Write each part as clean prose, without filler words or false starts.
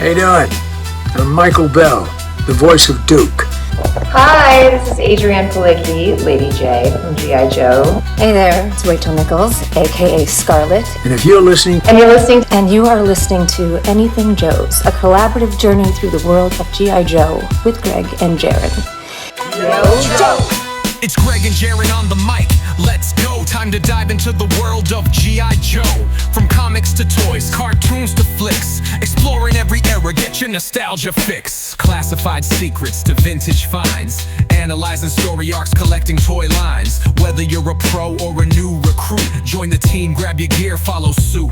How you doing? I'm Michael Bell, the voice of Duke. Hi, this is Adrienne Palicki, Lady J from G.I. Joe. Hey there, it's Rachel Nichols, aka Scarlett. And if you're listening... And you are listening to Anything Joe's, a collaborative journey through the world of G.I. Joe with Greg and Jaren. Yo, Joe! It's Greg and Jaren on the mic. Let's go. Time to dive into the world of G.I. Joe. From comics to toys, cartoons to flicks. Exploring every era, get your nostalgia fix. Classified secrets to vintage finds. Analyzing story arcs, collecting toy lines. Whether you're a pro or a new recruit, join the team, grab your gear, follow suit.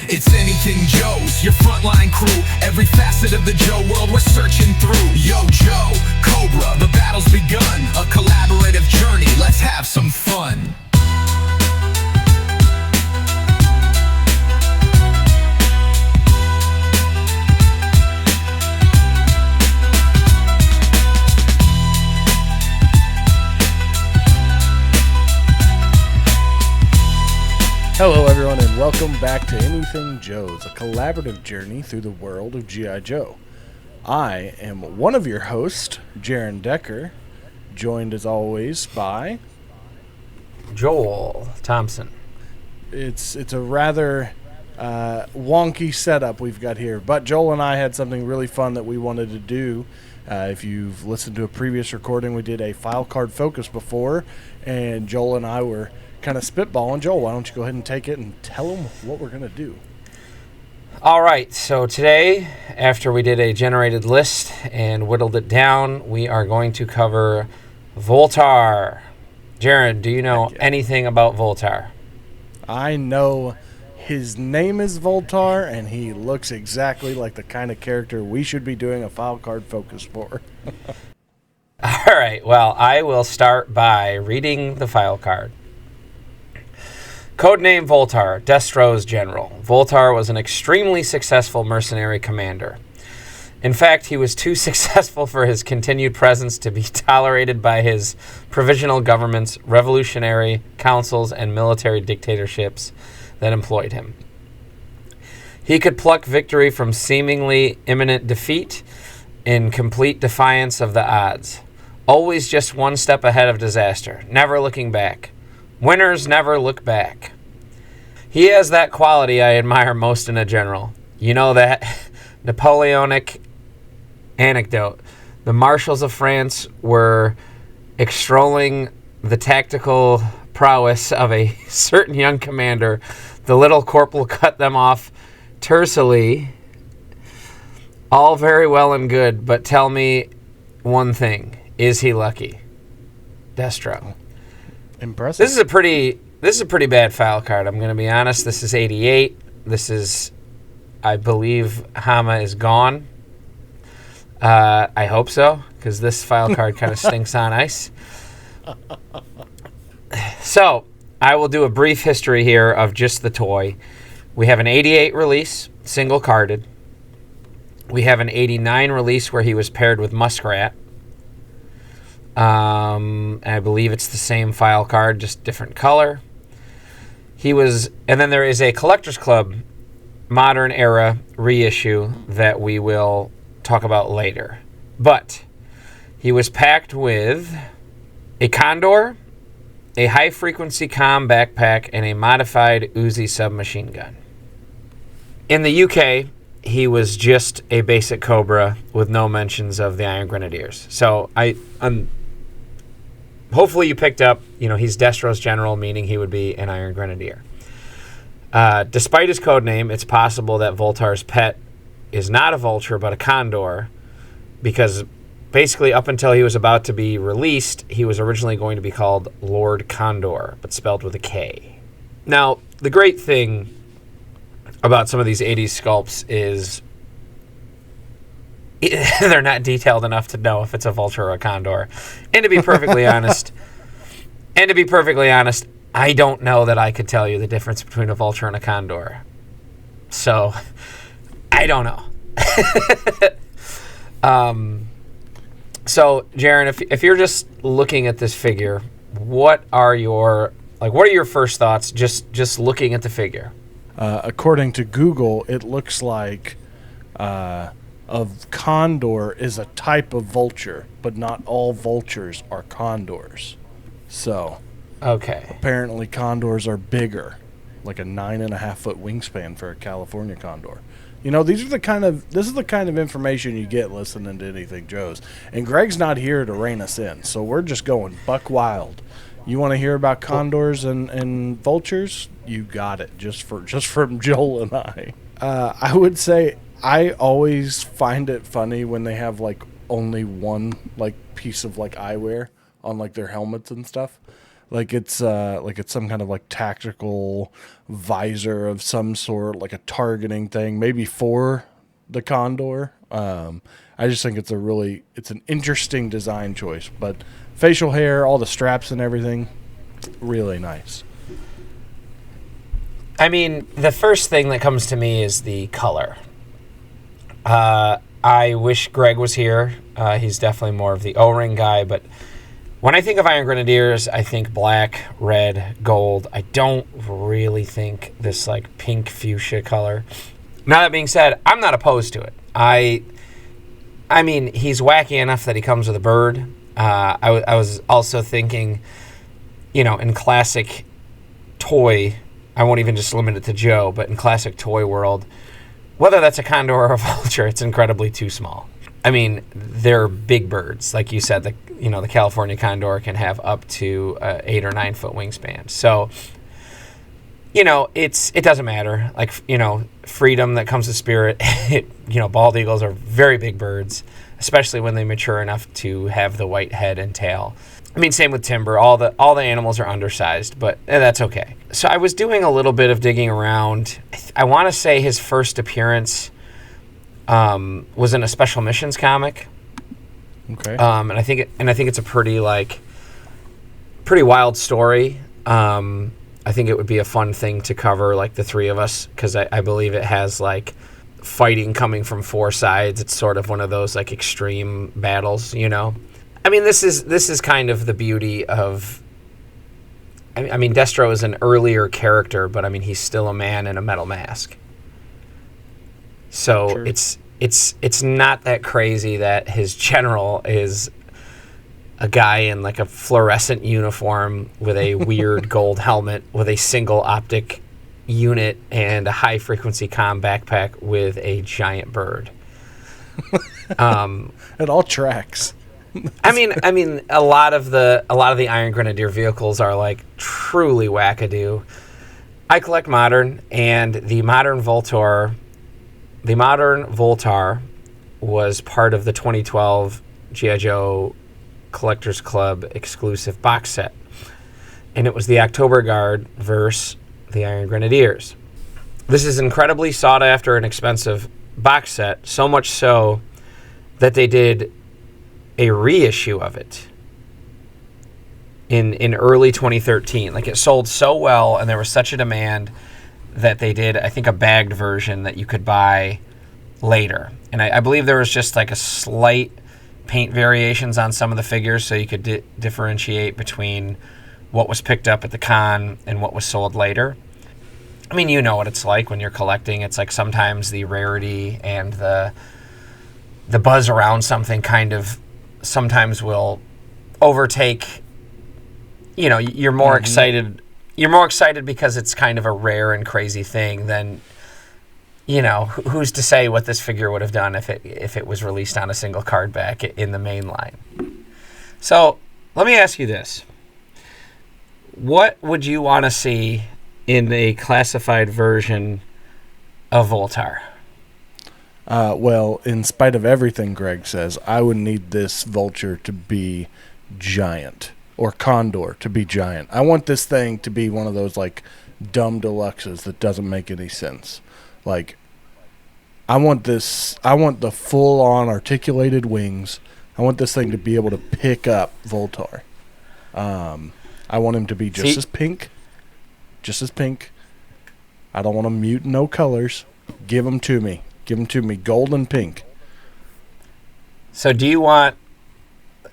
It's Anything Joe's, your frontline crew. Every facet of the Joe world we're searching through. Yo, Joe, Cobra, the battle's begun. A collaborative journey, let's have some fun. Hello everyone and welcome back to Anything Joe's, a collaborative journey through the world of G.I. Joe. I am one of your hosts, Jaren Decker, joined as always by... Joel Thompson. It's a rather wonky setup we've got here, but Joel and I had something really fun that we wanted to do. If you've listened to a previous recording, we did a file card focus before, and Joel and I were kind of spitballing. Joel, why don't you go ahead and take it and tell them what we're going to do. All right, so today, after we did a generated list and whittled it down, we are going to cover Voltar. Jaren, do you know anything about Voltar? I know his name is Voltar, and he looks exactly like the kind of character we should be doing a file card focus for. All right, well, I will start by reading the file card. Codename Voltar, Destro's general. Voltar was an extremely successful mercenary commander. In fact, he was too successful for his continued presence to be tolerated by his provisional governments, revolutionary councils, and military dictatorships that employed him. He could pluck victory from seemingly imminent defeat in complete defiance of the odds. Always just one step ahead of disaster, never looking back. Winners never look back. He has that quality I admire most in a general. You know that Napoleonic anecdote. The marshals of France were extolling the tactical prowess of a certain young commander. The little corporal cut them off tersely. All very well and good, but tell me one thing. Is he lucky? Destro. Impressive. This is a pretty bad file card. I'm going to be honest. This is 88. This is, I believe, Hama is gone. I hope so, because this file card kind of stinks on ice. So, I will do a brief history here of just the toy. We have an 88 release, single carded. We have an 89 release where he was paired with Muskrat. I believe it's the same file card, just different color. And then there is a Collector's Club modern era reissue that we will talk about later. But he was packed with a Condor, a high-frequency comm backpack, and a modified Uzi submachine gun. In the UK, he was just a basic Cobra with no mentions of the Iron Grenadiers. So hopefully you picked up, he's Destro's general, meaning he would be an Iron Grenadier. Despite his code name, it's possible that Voltar's pet is not a vulture, but a condor, because basically up until he was about to be released, he was originally going to be called Lord Condor, but spelled with a K. Now, the great thing about some of these 80s sculpts is they're not detailed enough to know if it's a vulture or a condor. And to be perfectly honest, I don't know that I could tell you the difference between a vulture and a condor. So, I don't know. So, Jaren, if you're just looking at this figure, what are your first thoughts just looking at the figure? According to Google, it looks like of condor is a type of vulture, but not all vultures are condors. So Okay. apparently condors are bigger, like a 9.5-foot wingspan for a California condor. You know, this is the kind of information you get listening to Anything Joe's. And Greg's not here to rein us in, so we're just going buck wild. You want to hear about condors and vultures? You got it, just from Joel and I. I would say I always find it funny when they have like only one like piece of like eyewear on like their helmets and stuff. Like it's some kind of like tactical visor of some sort, like a targeting thing, maybe for the condor. I just think it's an interesting design choice. But facial hair, all the straps and everything, really nice. I mean, the first thing that comes to me is the color. I wish Greg was here. He's definitely more of the O-ring guy, but when I think of Iron Grenadiers, I think black, red, gold. I don't really think this like pink fuchsia color. Now that being said, I'm not opposed to it. I mean, he's wacky enough that he comes with a bird. I was also thinking, you know, in classic toy, I won't even just limit it to Joe, but in classic toy world, whether that's a condor or a vulture, it's incredibly too small. I mean, they're big birds. Like you said, the California condor can have up to 8 or 9 foot wingspan. So, you know, it doesn't matter. Like, you know, freedom that comes with spirit. Bald eagles are very big birds, especially when they mature enough to have the white head and tail. I mean, same with timber. All the animals are undersized, but that's okay. So I was doing a little bit of digging around. I want to say his first appearance was in a Special Missions comic. Okay. And I think it's a pretty wild story. I think it would be a fun thing to cover, like the three of us, because I believe it has like fighting coming from 4 sides. It's sort of one of those like extreme battles, you know. I mean, this is kind of the beauty of. I mean, Destro is an earlier character, but I mean, he's still a man in a metal mask. So Sure. It's not that crazy that his general is a guy in like a fluorescent uniform with a weird gold helmet with a single optic unit and a high frequency comm backpack with a giant bird. It all tracks. I mean, a lot of the Iron Grenadier vehicles are like truly wackadoo. I collect modern, and the modern Voltar was part of the 2012 G.I. Joe Collectors Club exclusive box set, and it was the October Guard versus the Iron Grenadiers. This is incredibly sought after and expensive box set, so much so that they did a reissue of it in early 2013. Like, it sold so well and there was such a demand that they did, I think, a bagged version that you could buy later. And I believe there was just like a slight paint variations on some of the figures, so you could differentiate between what was picked up at the con and what was sold later. I mean, you know what it's like when you're collecting. It's like sometimes the rarity and the buzz around something kind of sometimes will overtake. You know, you're more excited. You're more excited because it's kind of a rare and crazy thing than, you know, who's to say what this figure would have done if it was released on a single card back in the main line. So let me ask you this. What would you want to see in a classified version of Voltar? Well, in spite of everything Greg says, I would need this vulture to be giant, or condor to be giant. I want this thing to be one of those like dumb deluxes that doesn't make any sense. Like, I want the full-on articulated wings. I want this thing to be able to pick up Voltar. I want him to be just as pink. Just as pink. I don't want him mute no colors. Give them to me. Give them to me, gold and pink. So do you want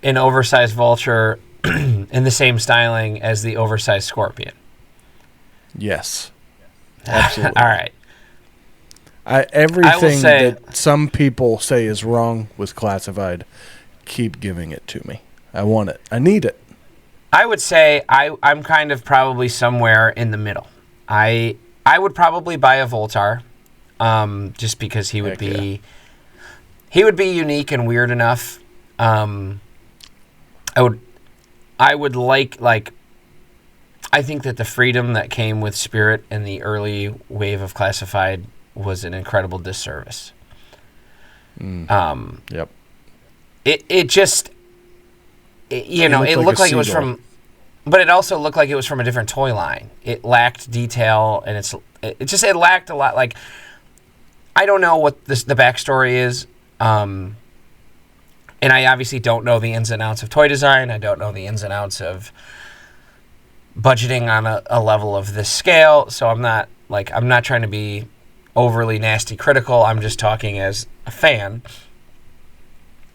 an oversized vulture in the same styling as the oversized scorpion? Yes. Absolutely. All right. Everything say- that some people say is wrong with Classified, keep giving it to me. I want it. I need it. I would say I'm kind of probably somewhere in the middle. I would probably buy a Voltar, just because he would be unique and weird enough. I would like I think that the freedom that came with Spirit in the early wave of Classified was an incredible disservice. Yep. It just, it looked like it was from, but it also looked like it was from a different toy line. It lacked detail, and it lacked a lot. Like, I don't know what the backstory is, and I obviously don't know the ins and outs of toy design. I don't know the ins and outs of budgeting on a level of this scale. So I'm not trying to be overly nasty critical. I'm just talking as a fan,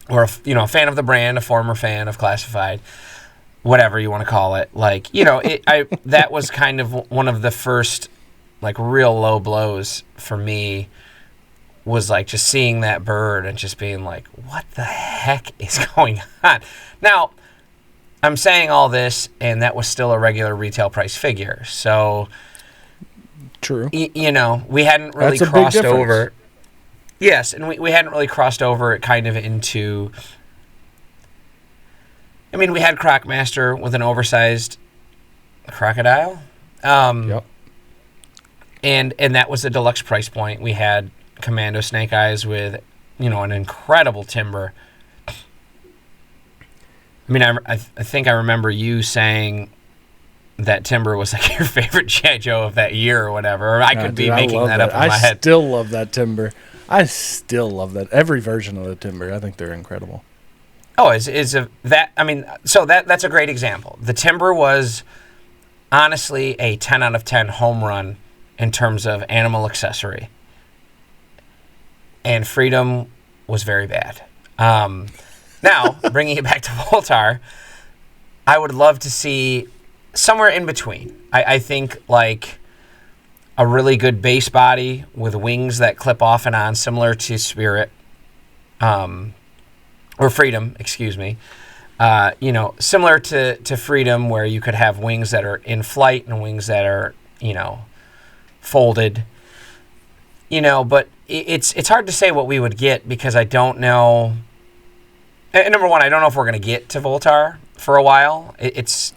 or a fan of the brand, a former fan of Classified, whatever you want to call it. That was kind of one of the first real low blows for me, was just seeing that bird and just being like, what the heck is going on? Now, I'm saying all this, and that was still a regular retail price figure. So, true. We hadn't really crossed over. Yes, and we hadn't really crossed over it kind of into. I mean, we had Crocmaster with an oversized crocodile. Yep. And that was a deluxe price point. We had Commando Snake Eyes with, an incredible timber. I mean, I think I remember you saying that timber was your favorite G.I. Joe of that year or whatever. Or I could be making that up in my head. I still love that timber. I still love that. Every version of the timber. I think they're incredible. Oh, that's a great example. The timber was honestly a 10 out of 10 home run in terms of animal accessory. And Freedom was very bad. Now, bringing it back to Voltar, I would love to see somewhere in between. I think a really good base body with wings that clip off and on, similar to Spirit, or Freedom, excuse me. Similar to Freedom, where you could have wings that are in flight and wings that are, folded. But it's hard to say what we would get, because I don't know. And number one, I don't know if we're going to get to Voltar for a while. It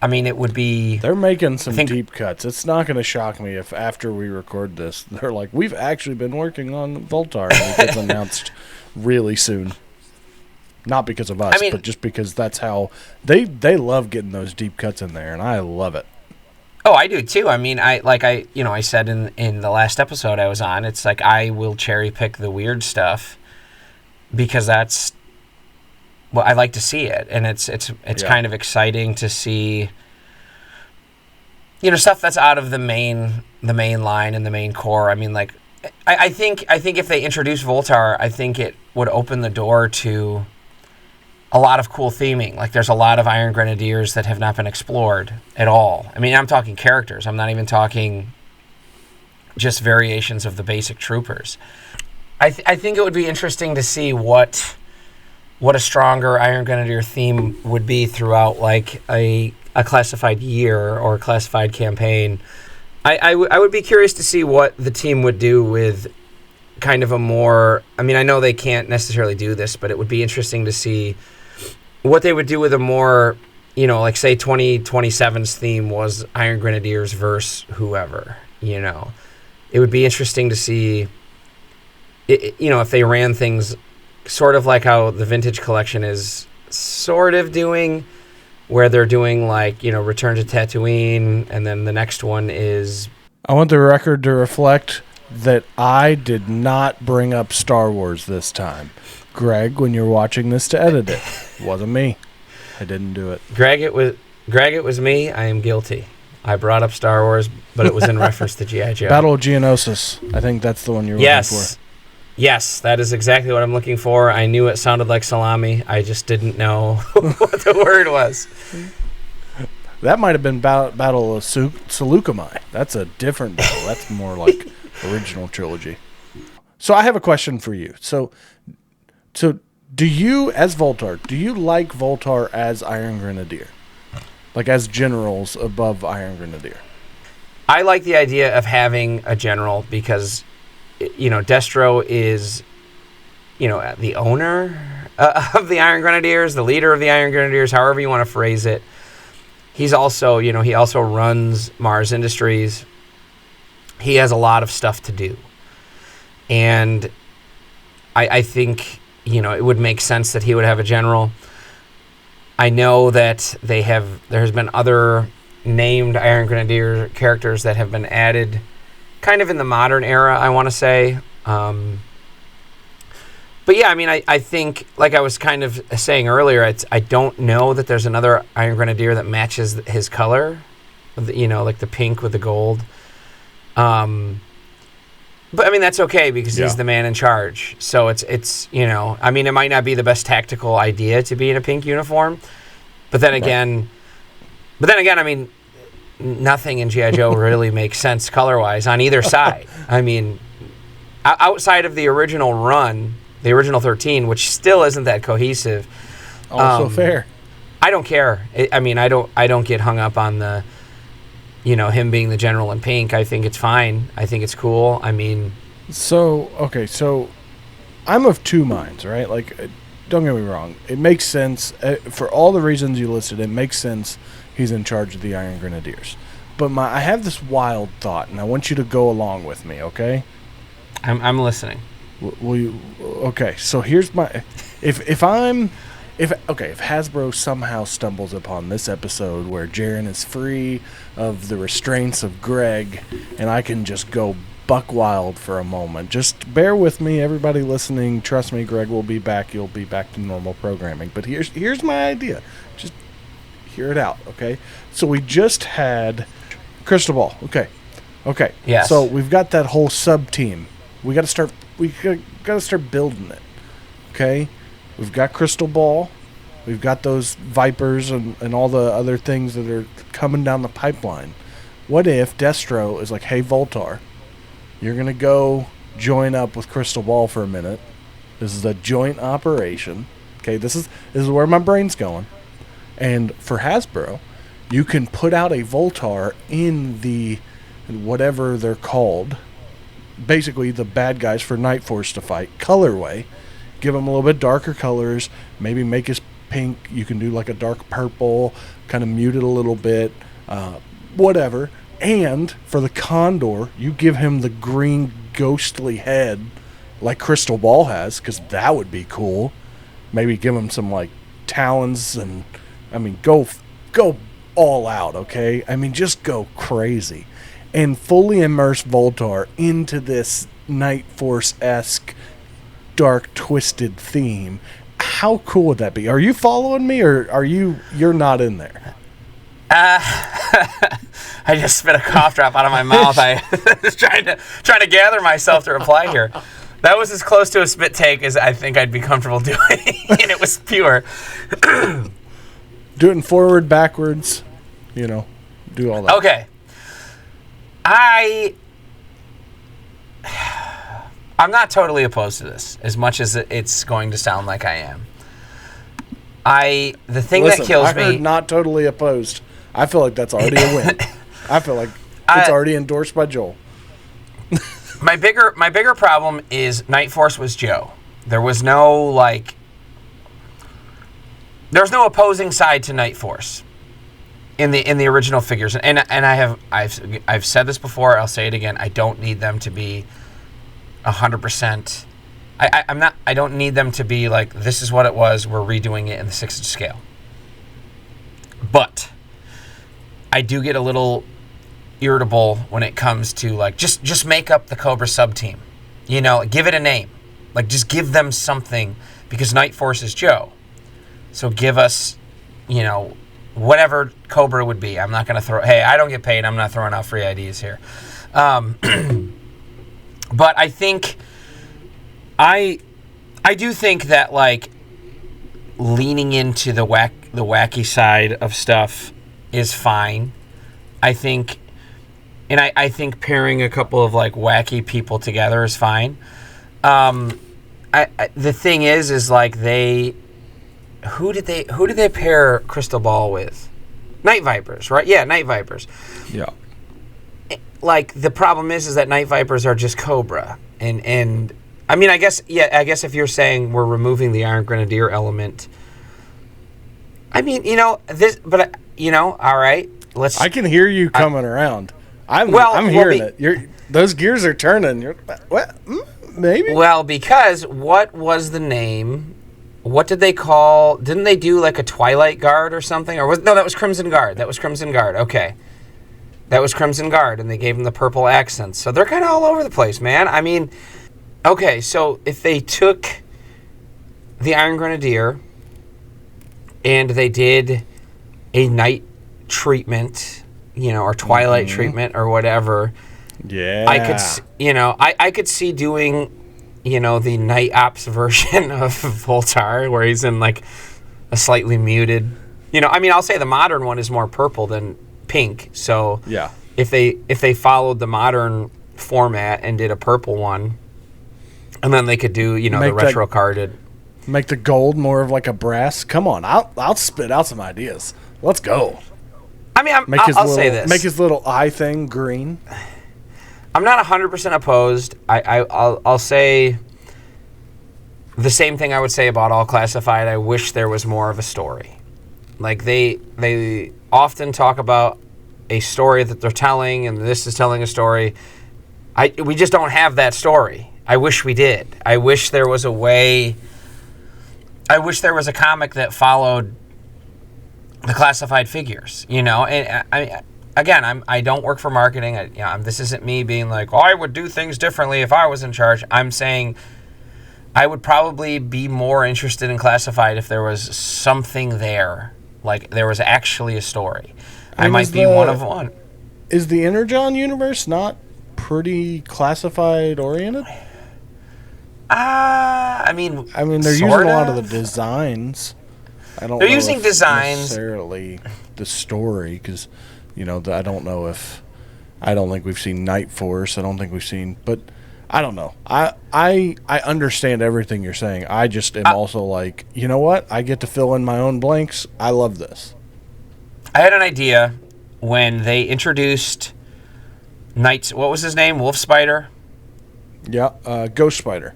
would be... They're making some deep cuts. It's not going to shock me if after we record this, they're like, we've actually been working on Voltar, and it gets announced really soon. Not because of us, but just because that's how... They love getting those deep cuts in there, and I love it. Oh, I do too. I mean, I said in the last episode I was on, it's I will cherry pick the weird stuff, because that's... Well, I like to see it, and it's kind of exciting to see, stuff that's out of the main line and the main core. I mean, I think if they introduce Voltar, I think it would open the door to a lot of cool theming. There's a lot of Iron Grenadiers that have not been explored at all. I mean, I'm talking characters. I'm not even talking just variations of the basic troopers. I think it would be interesting to see what a stronger Iron Grenadier theme would be throughout a classified year or a classified campaign. I would be curious to see what the team would do with kind of a more... I mean, I know they can't necessarily do this, but it would be interesting to see what they would do with a more, say 2027's theme was Iron Grenadiers versus whoever, It would be interesting to see, if they ran things sort of like how the Vintage Collection is sort of doing, where they're doing Return to Tatooine, and then the next one is... I want the record to reflect that I did not bring up Star Wars this time. Greg, when you're watching this to edit it, wasn't me. I didn't do it. Greg, it was me. I am guilty. I brought up Star Wars, but it was in reference to G.I. Joe. Battle of Geonosis. I think that's the one you're looking for. Yes, that is exactly what I'm looking for. I knew it sounded like salami. I just didn't know what the word was. That might have been Battle of Seleucami. That's a different battle. That's more like original trilogy. So I have a question for you. So do you, as Voltar, do you like Voltar as Iron Grenadier? Like as generals above Iron Grenadier? I like the idea of having a general because, Destro is, the owner of the Iron Grenadiers, the leader of the Iron Grenadiers, however you want to phrase it. He's also, he also runs Mars Industries. He has a lot of stuff to do. And I think, it would make sense that he would have a general. I know that there has been other named Iron Grenadier characters that have been added kind of in the modern era, I want to say. But yeah, I think, like I was kind of saying earlier, I don't know that there's another Iron Grenadier that matches his color, like the pink with the gold. But that's okay because he's the man in charge. So it's it might not be the best tactical idea to be in a pink uniform, but then again, nothing in G.I. Joe really makes sense color-wise on either side. Outside of the original run, the original 13, which still isn't that cohesive. Also fair. I don't care. I don't get hung up on the, him being the general in pink. I think it's fine. I think it's cool. So I'm of two minds, right? Like, don't get me wrong. It makes sense. For all the reasons you listed, it makes sense he's in charge of the Iron Grenadiers. But I have this wild thought, and I want you to go along with me, okay? I'm listening. Will you? Okay, so here's my... If Hasbro somehow stumbles upon this episode where Jaren is free of the restraints of Greg, and I can just go buck wild for a moment, just bear with me, everybody listening. Trust me, Greg will be back. You'll be back to normal programming. But here's my idea. Just hear it out, okay? So we just had Crystal Ball. Okay. Yes. So we've got that whole sub team. We got to start building it. Okay? We've got Crystal Ball. We've got those Vipers and all the other things that are coming down the pipeline. What if Destro is like, hey, Voltar, you're going to go join up with Crystal Ball for a minute. This is a joint operation. Okay, this is where my brain's going. And for Hasbro, you can put out a Voltar in the whatever they're called, basically the bad guys for Night Force to fight, colorway. Give them a little bit darker colors, maybe make his pink. You can do like a dark purple, kind of mute it a little bit, whatever. And for the Condor, you give him the green ghostly head like Crystal Ball has, because that would be cool. Maybe give him some like talons and, go all out, okay? Just go crazy. And fully immerse Voltar into this Night Force-esque, dark, twisted theme. How cool would that be? Are you following me, or you're not in there? I just spit a cough drop out of my mouth. I was trying to gather myself to reply here. That was as close to a spit take as I think I'd be comfortable doing, and it was pure. Do it in forward, backwards, do all that. Okay. I'm not totally opposed to this, as much as it's going to sound like I am. The thing that kills me... I heard not totally opposed. I feel like that's already a win. I feel like it's already endorsed by Joel. My bigger problem is Night Force was Joe. There was no there's no opposing side to Night Force in the original figures. And I've said this before, I'll say it again. I don't need them to be 100%. I don't need them to be like, this is what it was, we're redoing it in the 6-inch scale. But I do get a little irritable when it comes to just make up the Cobra sub team. Give it a name. Just give them something, because Night Force is Joe. So give us, whatever Cobra would be. I'm not going to throw... Hey, I don't get paid. I'm not throwing out free IDs here. But I think... I do think that, leaning into the wacky side of stuff is fine. I think And I think pairing a couple of like wacky people together is fine. The thing is like who did they pair Crystal Ball with? Night Vipers, right? Yeah, Night Vipers. Yeah. Like the problem is that Night Vipers are just Cobra, and I mean I guess if you're saying we're removing the Iron Grenadier element, I mean all right, let's. I can hear you coming around. I'm hearing it. Those gears are turning. What? Maybe. Well, because what was the name? What did they call? Didn't they do like a Twilight Guard or something? That was Crimson Guard. Okay. That was Crimson Guard, and they gave them the purple accents. So they're kind of all over the place, man. I mean, okay, so if they took the Iron Grenadier and they did a night treatment, or Twilight treatment or whatever, yeah, I could see doing, the Night Ops version of Voltar, where he's in like a slightly muted, I'll say the modern one is more purple than pink. So yeah, if they followed the modern format and did a purple one, and then they could do, the retro carded. Make the gold more of like a brass. Come on, I'll spit out some ideas. Let's go. I mean, I'll say this. Make his little eye thing green. I'm not 100% opposed. I'll say the same thing I would say about All Classified. I wish there was more of a story. Like they often talk about a story that they're telling, and this is telling a story. We just don't have that story. I wish we did. I wish there was a way. I wish there was a comic that followed the classified figures, And I don't work for marketing. This isn't me being like, I would do things differently if I was in charge. I'm saying I would probably be more interested in classified if there was something there, like there was actually a story. I might be one of one. Is the Energon universe pretty classified oriented? I mean, they're using a lot of the designs. I don't. They're know using if designs necessarily the story, because I don't know if I don't think we've seen Night Force. I don't think we've seen, but I don't know. I understand everything you're saying. I just am also like, you know what? I get to fill in my own blanks. I love this. I had an idea when they introduced Knights. What was his name? Wolf Spider? Yeah, Ghost Spider.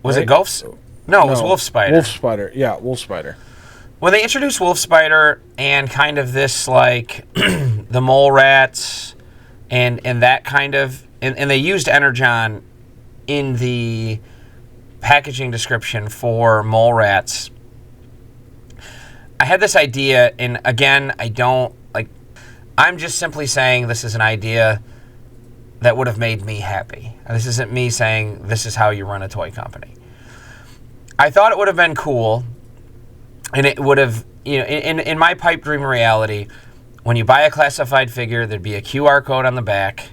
Was it Ghost? No, it was Wolf Spider. Wolf Spider. Yeah, Wolf Spider. When they introduced Wolf Spider and kind of this like the mole rats and that kind of and they used Energon in the packaging description for mole rats. I had this idea, and again, I'm just simply saying this is an idea that would have made me happy. This isn't me saying this is how you run a toy company. I thought it would have been cool, and it would have, in my pipe dream reality, when you buy a classified figure, there'd be a QR code on the back.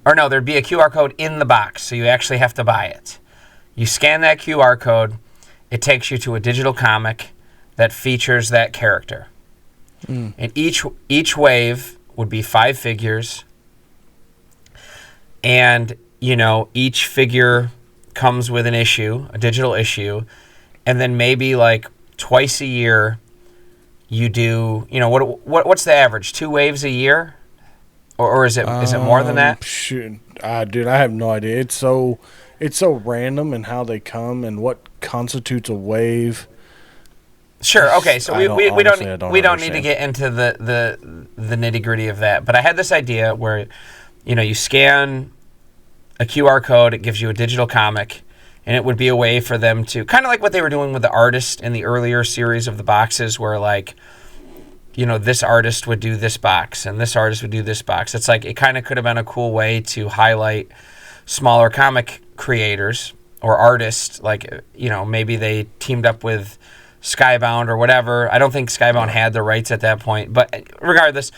Or no, there'd be a QR code in the box, so you actually have to buy it. You scan that QR code, it takes you to a digital comic that features that character. And each wave would be 5 figures, and each figure comes with an issue, a digital issue, and then maybe like twice a year you do, what's the average? 2 waves a year, or is it more than that? Shoot, dude, I have no idea. It's so random in how they come and what constitutes a wave. Sure. Okay. So we don't need to understand. get into the nitty gritty of that. But I had this idea where, you scan a QR code, it gives you a digital comic, and it would be a way for them to kind of like what they were doing with the artist in the earlier series of the boxes, where like, this artist would do this box and this artist would do this box. It's like it kind of could have been a cool way to highlight smaller comic creators or artists. Like, maybe they teamed up with Skybound or whatever. I don't think Skybound had the rights at that point, but regardless,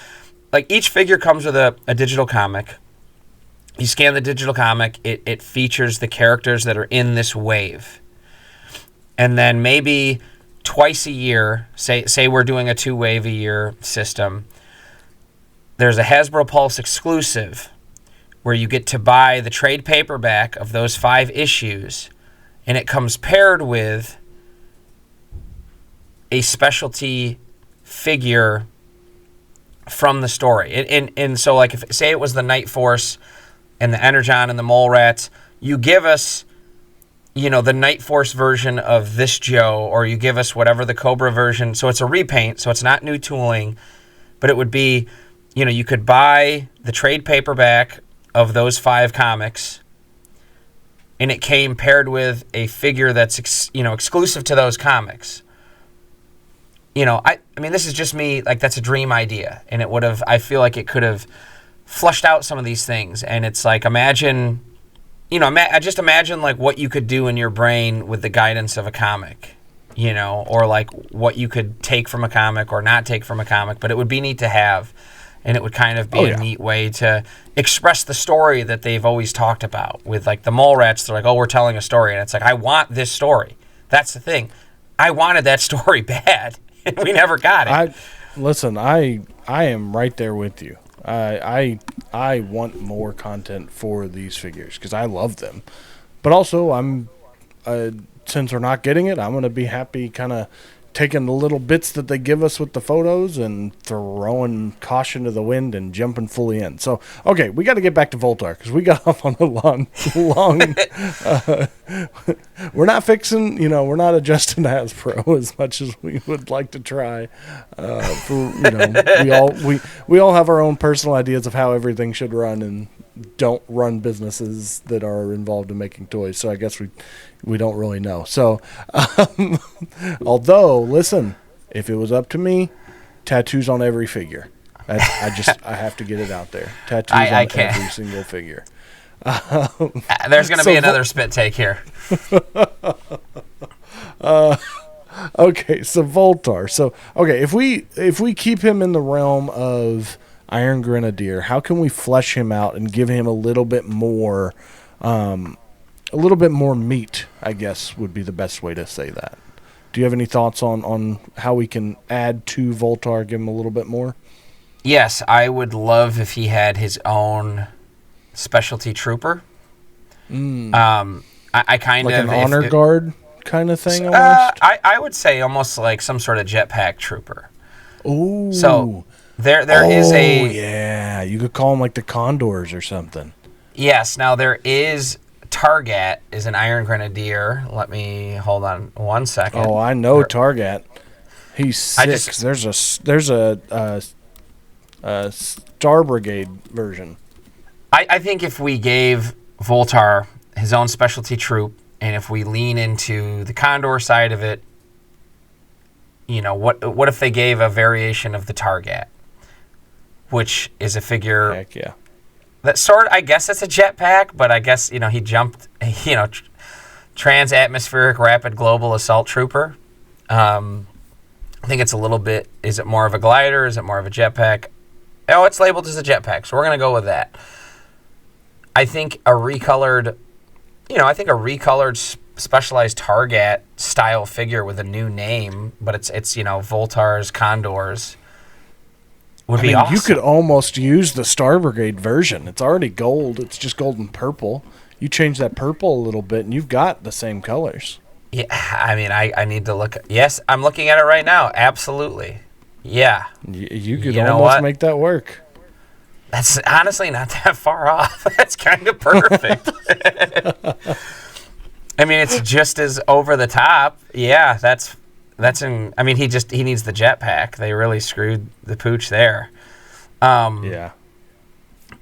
like each figure comes with a digital comic. You scan the digital comic, it features the characters that are in this wave. And then maybe twice a year, say we're doing a 2-wave a year system, there's a Hasbro Pulse exclusive where you get to buy the trade paperback of those 5 issues, and it comes paired with a specialty figure from the story. And so, like, if say it was the Night Force and the Energon and the Mole Rats, you give us, you know, the Night Force version of this Joe, or you give us whatever the Cobra version. So it's a repaint, so it's not new tooling, but it would be, you know, you could buy the trade paperback of those 5 comics, and it came paired with a figure that's exclusive to those comics. You know, I mean, this is just me, like, that's a dream idea, and it would have, I feel like it could have flushed out some of these things. And it's like, imagine, you know, I just imagine, like, what you could do in your brain with the guidance of a comic, you know, or like what you could take from a comic or not take from a comic, but it would be neat to have, and it would kind of be a neat way to express the story that they've always talked about. With, like, the Mole Rats, they're like, oh, we're telling a story, and it's like, I want this story. That's the thing. I wanted that story bad. We never got it. I am right there with you. I want more content for these figures because I love them, but also I'm since we're not getting it, I'm gonna be happy kind of taking the little bits that they give us with the photos and throwing caution to the wind and jumping fully in. So, okay, we got to get back to Voltar because we got off on a long. We're not fixing, you know, we're not adjusting Hasbro as much as we would like to try. We all have our own personal ideas of how everything should run and don't run businesses that are involved in making toys. So I guess we don't really know. So, although, listen, if it was up to me, tattoos on every figure. I have to get it out there. Tattoos on every single figure. There's going to be another spit take here. Okay, so Voltar. So, okay, if we keep him in the realm of Iron Grenadier, how can we flesh him out and give him a little bit more meat, I guess, would be the best way to say that. Do you have any thoughts on how we can add to Voltar, give him a little bit more? Yes, I would love if he had his own specialty trooper. I kind like of... an honor guard kind of thing, almost? I would say almost like some sort of jetpack trooper. Ooh. So there is a... Oh, yeah. You could call them like the Condors or something. Yes. Now, there is... Targat is an Iron Grenadier. Let me... Hold on one second. Oh, I know Targat. He's sick. There's a Star Brigade version. I think if we gave Voltar his own specialty troop, and if we lean into the Condor side of it, you know, what if they gave a variation of the Targat, which is a figure... Heck yeah. That sort of, I guess it's a jetpack, but I guess, you know, he jumped, you know, trans-atmospheric rapid global assault trooper. I think it's a little bit, is it more of a glider? Is it more of a jetpack? Oh, it's labeled as a jetpack, so we're going to go with that. I think a recolored specialized Targat style figure with a new name, but it's you know, Voltar's Condors would be awesome. You could almost use the Star Brigade version. It's already gold. It's just gold and purple. You change that purple a little bit, and you've got the same colors. Yeah, I mean, I need to look. Yes, I'm looking at it right now. Absolutely. Yeah. You could almost make that work. That's honestly not that far off. That's kind of perfect. I mean, it's just as over the top. Yeah, that's I mean, he needs the jetpack. They really screwed the pooch there. Yeah.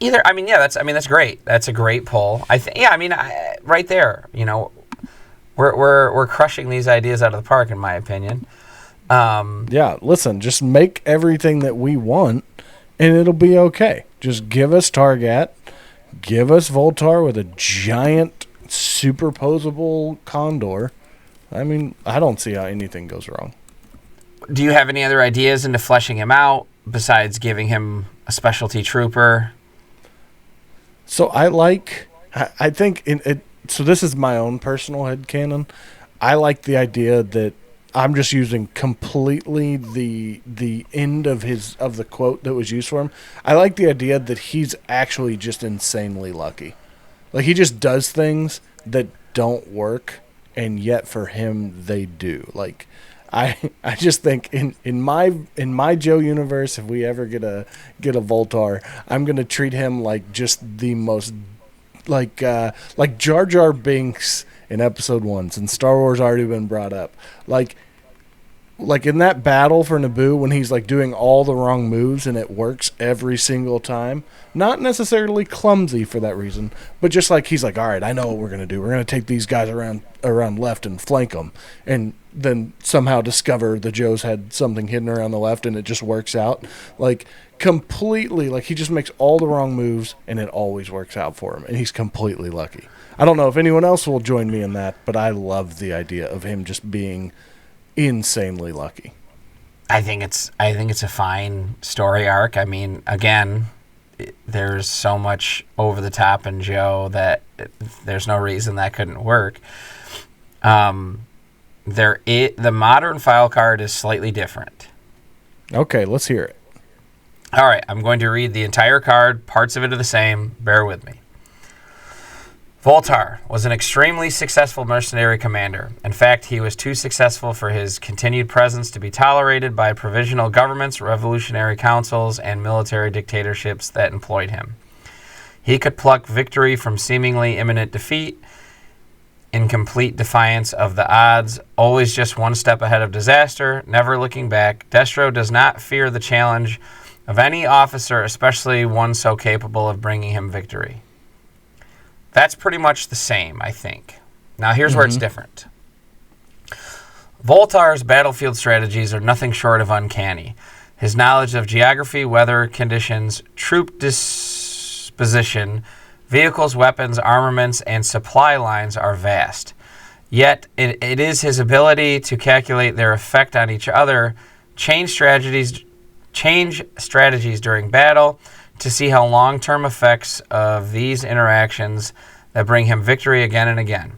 That's great. That's a great pull. Right there, you know, we're crushing these ideas out of the park, in my opinion. Yeah, listen, just make everything that we want, and it'll be okay. Just give us Targat, give us Voltar with a giant superposable Condor. I mean, I don't see how anything goes wrong. Do you have any other ideas into fleshing him out besides giving him a specialty trooper? So I think so this is my own personal headcanon. I like the idea that I'm just using completely the end of the quote that was used for him. I like the idea that he's actually just insanely lucky. Like, he just does things that don't work, and yet for him they do. Like, I just think in my Joe universe, if we ever get a Voltar, I'm gonna treat him like just the most like Jar Jar Binks in Episode 1, since Star Wars already been brought up. Like in that battle for Naboo, when he's like doing all the wrong moves and it works every single time. Not necessarily clumsy for that reason, but just like he's like, all right, I know what we're gonna do. We're gonna take these guys around left and flank them, and then somehow discover the Joes had something hidden around the left, and it just works out. Like, completely, like, he just makes all the wrong moves and it always works out for him, and he's completely lucky. I don't know if anyone else will join me in that, but I love the idea of him just being insanely lucky. I think it's a fine story arc. I mean, again, there's so much over the top in Joe that there's no reason that couldn't work. The modern file card is slightly different. Okay, let's hear it. All right, I'm going to read the entire card. Parts of it are the same. Bear with me. Voltar was an extremely successful mercenary commander. In fact, he was too successful for his continued presence to be tolerated by provisional governments, revolutionary councils, and military dictatorships that employed him. He could pluck victory from seemingly imminent defeat in complete defiance of the odds, always just one step ahead of disaster, never looking back. Destro does not fear the challenge of any officer, especially one so capable of bringing him victory. That's pretty much the same, I think. Now, here's where it's different. Voltar's battlefield strategies are nothing short of uncanny. His knowledge of geography, weather conditions, troop disposition, vehicles, weapons, armaments, and supply lines are vast. Yet, it is his ability to calculate their effect on each other, change strategies during battle, to see how long-term effects of these interactions that bring him victory again and again.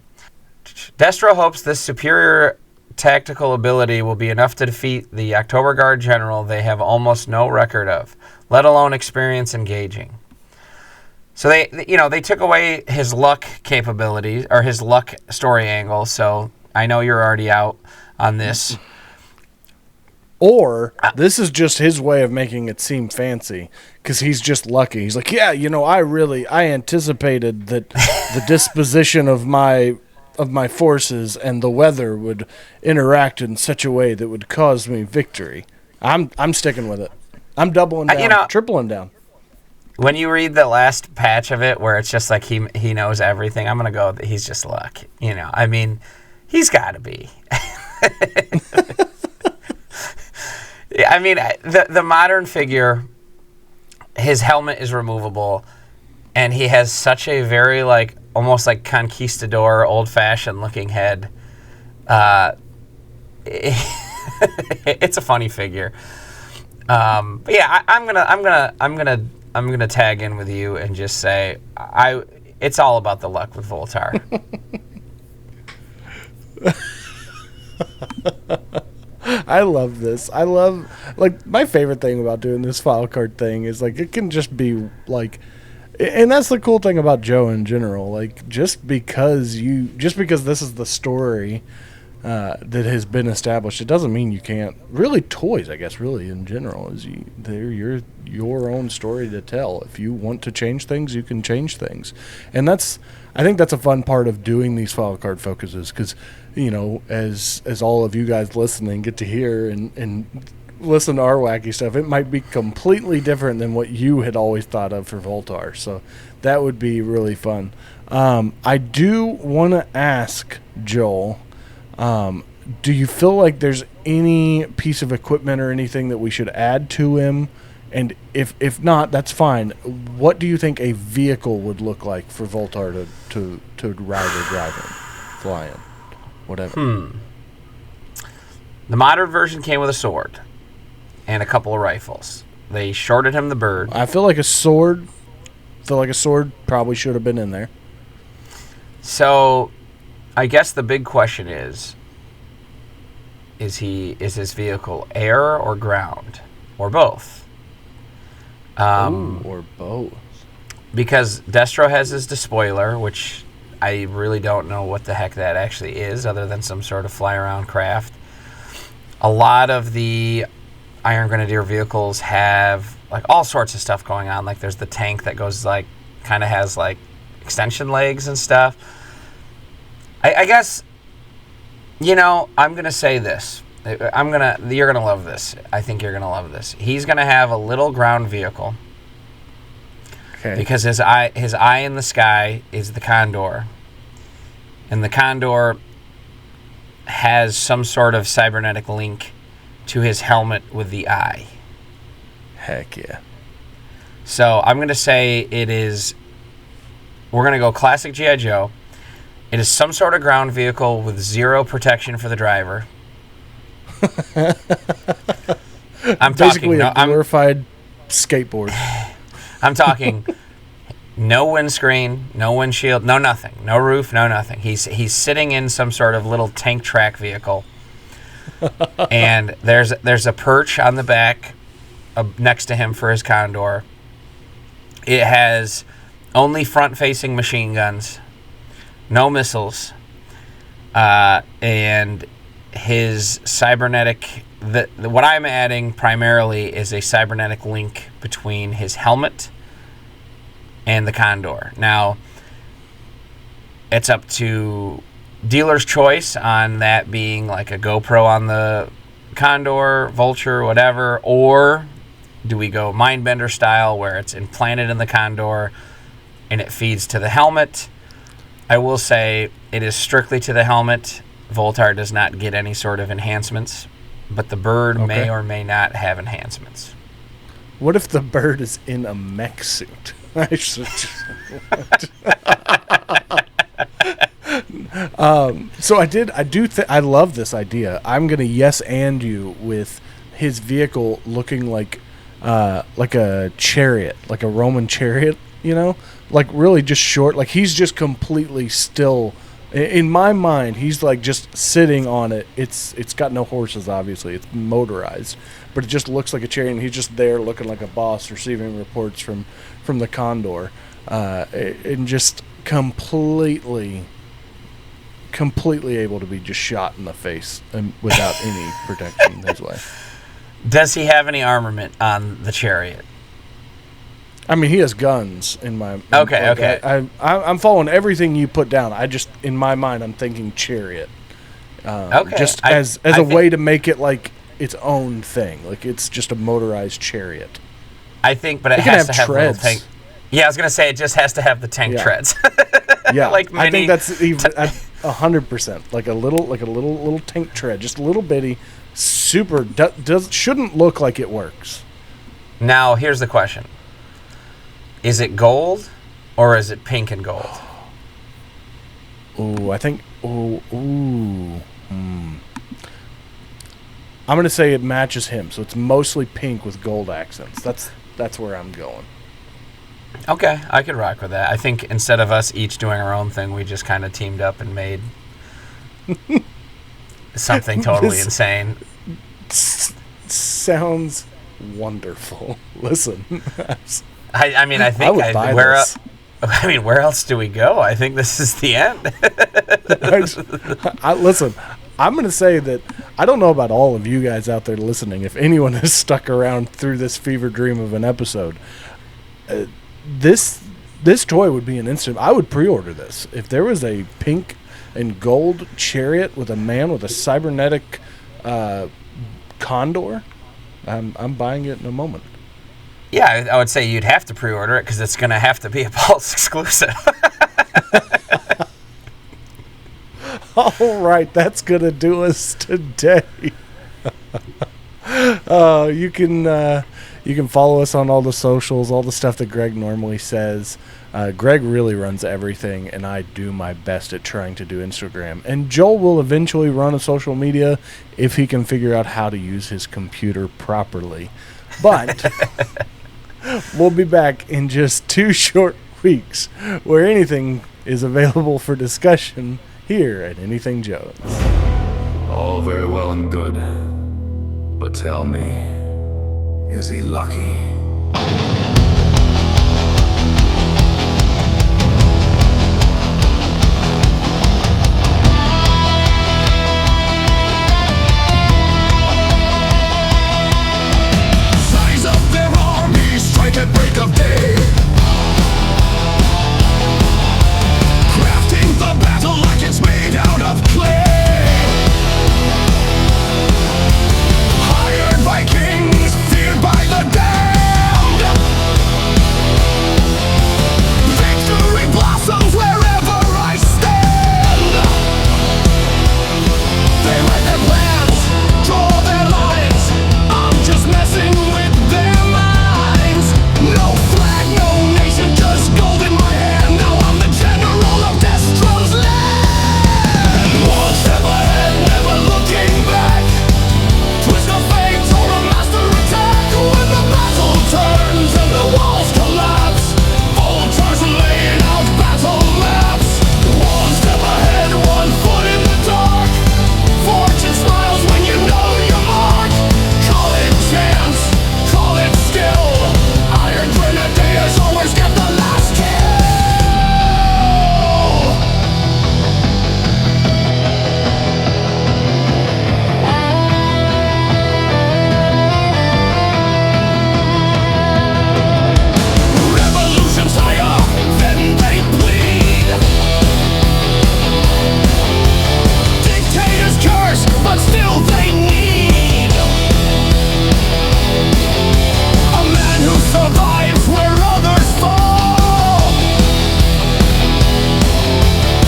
Destro hopes this superior tactical ability will be enough to defeat the October Guard general they have almost no record of, let alone experience engaging. So they took away his luck capabilities, or his luck story angle, so I know you're already out on this. Or this is just his way of making it seem fancy, because he's just lucky. He's like, yeah, I anticipated that the disposition of my forces and the weather would interact in such a way that would cause me victory. I'm sticking with it. I'm doubling down, tripling down. When you read the last patch of it, where it's just like he knows everything, I'm gonna go that he's just luck. I mean, he's got to be. I mean, the modern figure, his helmet is removable, and he has such a very, like, almost like conquistador, old-fashioned looking head. It's a funny figure. But yeah, I'm gonna tag in with you and just say it's all about the luck with Voltar. I love this. I love, like, my favorite thing about doing this file card thing is, like, it can just be, like, and that's the cool thing about Joe in general. Like, just because this is the story that has been established, it doesn't mean you can't. Really, toys, I guess, really, in general, they're your own story to tell. If you want to change things, you can change things. And I think that's a fun part of doing these file card focuses, because, as all of you guys listening get to hear and listen to our wacky stuff, it might be completely different than what you had always thought of for Voltar. So that would be really fun. I do want to ask Joel, do you feel like there's any piece of equipment or anything that we should add to him? And if not, that's fine. What do you think a vehicle would look like for Voltar to ride or drive in, fly in, whatever? The modern version came with a sword and a couple of rifles. They shorted him the bird. I feel like a sword probably should have been in there. So I guess the big question is, Is his vehicle air or ground? Or both? Or both. Because Destro has his despoiler, which I really don't know what the heck that actually is, other than some sort of fly-around craft. A lot of the Iron Grenadier vehicles have like all sorts of stuff going on. Like there's the tank that goes like, kind of has like extension legs and stuff. I guess, I'm going to say this. You're going to love this. I think you're going to love this. He's going to have a little ground vehicle. Okay. Because his eye in the sky is the Condor. And the Condor has some sort of cybernetic link to his helmet with the eye. Heck yeah. So I'm going to say we're going to go classic G.I. Joe. It is some sort of ground vehicle with zero protection for the driver. I'm basically talking a glorified skateboard. I'm talking no windscreen, no windshield, no nothing, no roof, no nothing. He's sitting in some sort of little tank track vehicle, and there's a perch on the back next to him for his Condor. It has only front-facing machine guns, no missiles, and his cybernetic. What I'm adding primarily is a cybernetic link between his helmet and the Condor. Now, it's up to dealer's choice on that being like a GoPro on the Condor, Vulture, whatever, or do we go Mindbender style where it's implanted in the Condor and it feeds to the helmet? I will say it is strictly to the helmet. Voltar does not get any sort of enhancements, but the bird may or may not have enhancements. What if the bird is in a mech suit? I love this idea. I'm gonna yes and you with his vehicle looking like a chariot, like a Roman chariot, like really just short. Like he's just completely still. In my mind, he's like just sitting on it. It's got no horses, obviously. It's motorized, but it just looks like a chariot. And he's just there looking like a boss, receiving reports from the Condor, and just completely able to be just shot in the face and without any protection his way. Does he have any armament on the chariot? I mean, he has guns in my... Okay. I'm following everything you put down. I just, in my mind, I'm thinking chariot. Just as a way to make it like its own thing. Like it's just a motorized chariot. I think, but it has to have treads. little tank. Yeah, I was going to say it just has to have the tank treads. Yeah, like I think that's even 100%. Like a little tank tread, just a little bitty, super. Shouldn't look like it works. Now, here's the question. Is it gold or is it pink and gold? Ooh, I think. I'm going to say it matches him, so it's mostly pink with gold accents. That's where I'm going. Okay, I could rock with that. I think instead of us each doing our own thing, we just kind of teamed up and made something totally insane. Sounds wonderful. Listen. I think where else do we go? I think this is the end. Listen, I'm going to say that I don't know about all of you guys out there listening. If anyone has stuck around through this fever dream of an episode, this toy would be an instant. I would pre-order this. If there was a pink and gold chariot with a man with a cybernetic condor, I'm buying it in a moment. Yeah, I would say you'd have to pre-order it because it's going to have to be a Pulse exclusive. All right, that's going to do us today. You can follow us on all the socials, all the stuff that Greg normally says. Greg really runs everything, and I do my best at trying to do Instagram. And Joel will eventually run a social media if he can figure out how to use his computer properly. But we'll be back in just 2 short weeks where anything is available for discussion here at Anything Jones. All very well and good. But tell me, is he lucky? Size up their armies, strike at break of day. Crafting the battle like it's made out of clay. Hired Vikings, feared by the damned. Victory blossoms wherever I stand. They write their plans, draw their lines. I'm just messing with their minds. No flag, no nation, just gold in my hand. Now I'm the general of Destro's land. One step ahead, never looking back. Twist of fate or a master attack. When the battle turns and the walls collapse, Voltar's laying out battle maps. One step ahead, 1 foot in the dark. Fortune smiles when you know your mark. Call it chance, call it skill. Iron Grenadiers always get the last kill. Revolution's higher, then they bleed. Dictators curse, but still they need a man who survives where others fall.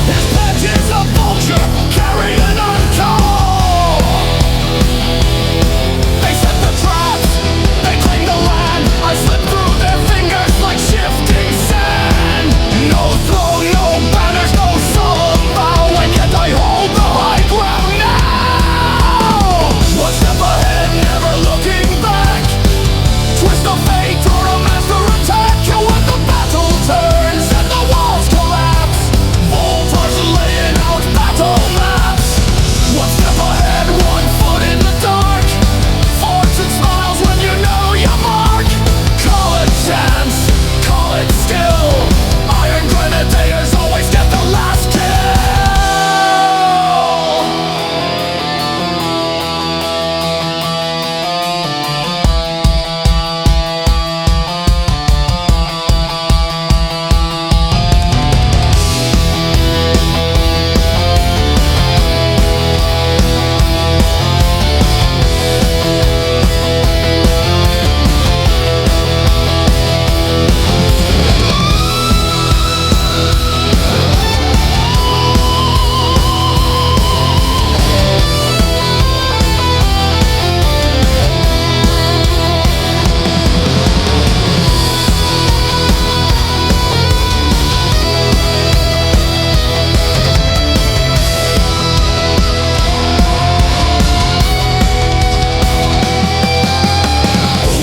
His pet is a vulture, carrying on call. They set the traps, they claim the land. I slip through their fingers like shifting sand. No throne, no banners, no solemn vow, and yet I hold the high ground now. One step ahead, never looking back. Twist of fate or a master attack. And when the battle turns and the walls collapse, Voltar's laying out battle maps. One step ahead, 1 foot in the dark. Fortune smiles when you know your mark. Call it chance, call it skill. Iron Grenadiers always get the last kill.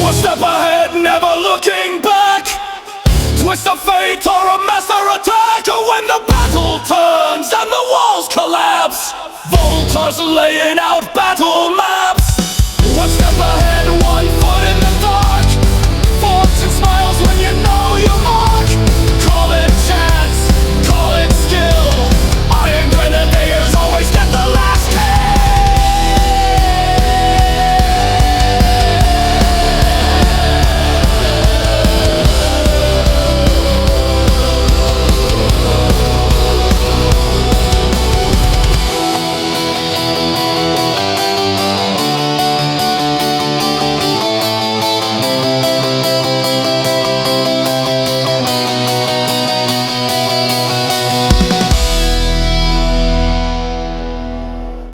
One step ahead, never looking back. Twist of fate or a master attack. When the battle turns and the walls collapse, Voltar's laying out battle maps.